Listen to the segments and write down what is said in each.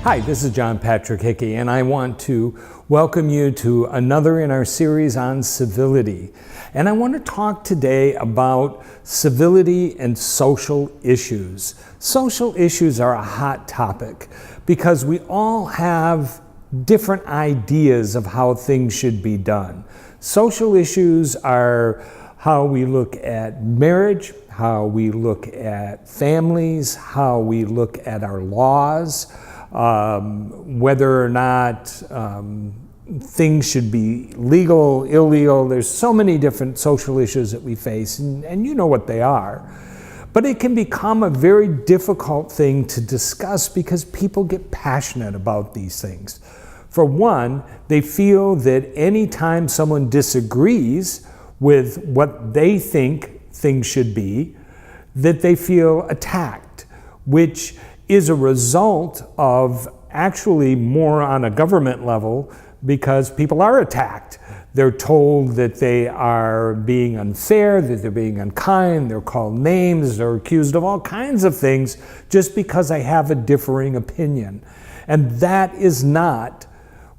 Hi, this is John Patrick Hickey, and I want to welcome you to another in our series on civility. And I want to talk today about civility and social issues. Social issues are a hot topic because we all have different ideas of how things should be done. Social issues are how we look at marriage, how we look at families, how we look at our laws, whether or not things should be legal, illegal. There's so many different social issues that we face, and you know what they are. But it can become a very difficult thing to discuss because people get passionate about these things. For one, they feel that anytime someone disagrees with what they think things should be, that they feel attacked, which is a result of actually more on a government level because people are attacked. They're told that they are being unfair, that they're being unkind, they're called names, they're accused of all kinds of things just because they have a differing opinion. And that is not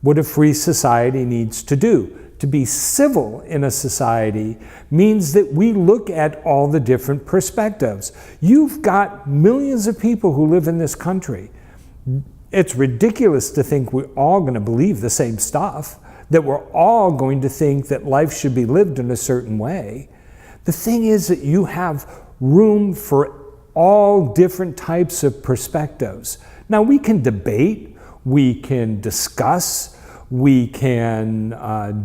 what a free society needs to do. To be civil in a society means that we look at all the different perspectives. You've got millions of people who live in this country. It's ridiculous to think we're all going to believe the same stuff, that we're all going to think that life should be lived in a certain way. The thing is that you have room for all different types of perspectives. Now, we can debate, we can discuss, we can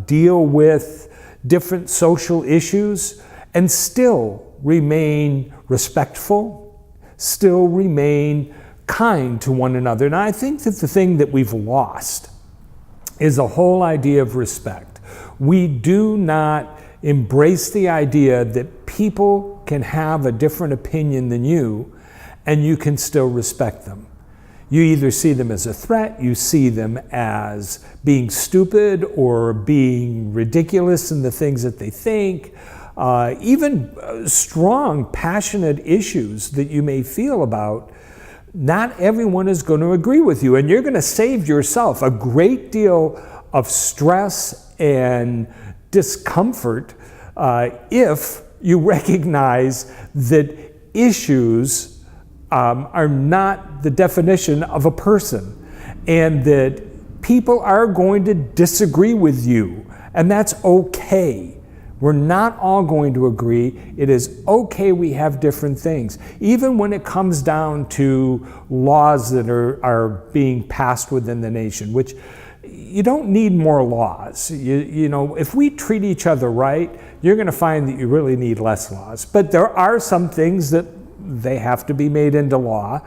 deal with different social issues and still remain respectful, still remain kind to one another. And I think that the thing that we've lost is the whole idea of respect. We do not embrace the idea that people can have a different opinion than you and you can still respect them. You either see them as a threat, you see them as being stupid or being ridiculous in the things that they think, even strong, passionate issues that you may feel about. Not everyone is going to agree with you, and you're going to save yourself a great deal of stress and discomfort if you recognize that issues are not the definition of a person, and that people are going to disagree with you, and that's okay. We're not all going to agree. It is okay we have different things. Even when it comes down to laws that are being passed within the nation, which you don't need more laws. You know, if we treat each other right, you're going to find that you really need less laws. But there are some things that they have to be made into law,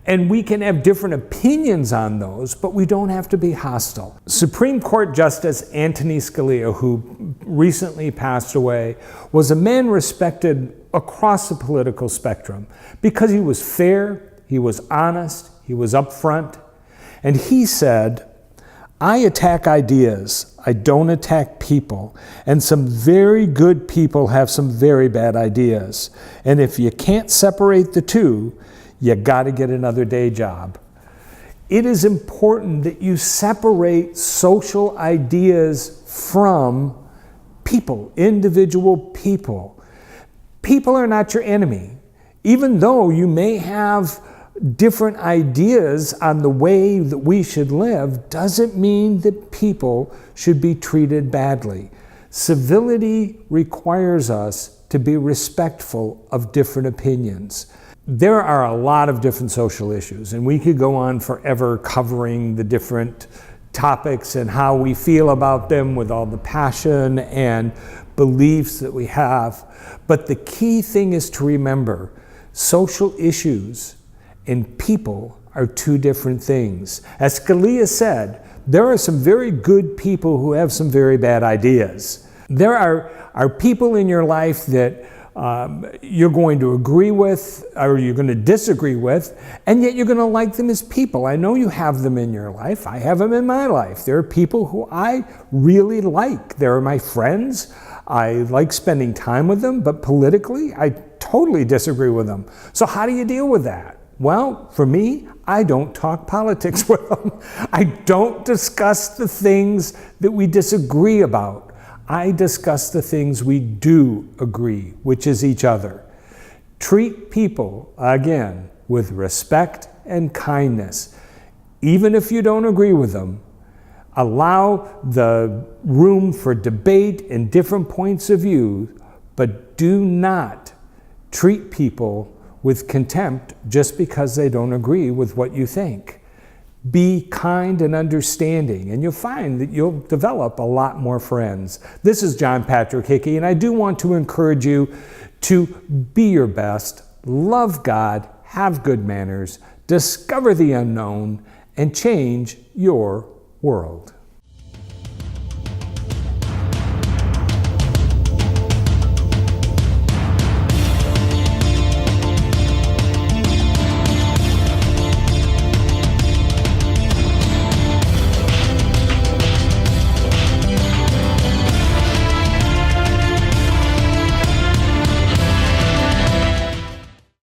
and we can have different opinions on those, but we don't have to be hostile. Supreme Court Justice Antonin Scalia, who recently passed away, was a man respected across the political spectrum because he was fair, he was honest, he was upfront, and he said, "I attack ideas, I don't attack people, and some very good people have some very bad ideas. And if you can't separate the two, you got to get another day job." It is important that you separate social ideas from people, individual people. People are not your enemy. Even though you may have different ideas on the way that we should live, doesn't mean that people should be treated badly. Civility requires us to be respectful of different opinions. There are a lot of different social issues, and we could go on forever covering the different topics and how we feel about them with all the passion and beliefs that we have. But the key thing is to remember, social issues and people are two different things. As Scalia said, there are some very good people who have some very bad ideas. There are people in your life that you're going to agree with or you're going to disagree with, and yet you're going to like them as people. I know you have them in your life. I have them in my life. There are people who I really like. They're my friends. I like spending time with them, but politically, I totally disagree with them. So how do you deal with that? Well, for me, I don't talk politics with them. I don't discuss the things that we disagree about. I discuss the things we do agree, which is each other. Treat people, again, with respect and kindness. Even if you don't agree with them, allow the room for debate and different points of view, but do not treat people with contempt just because they don't agree with what you think. Be kind and understanding, and you'll find that you'll develop a lot more friends. This is John Patrick Hickey, and I do want to encourage you to be your best, love God, have good manners, discover the unknown, and change your world.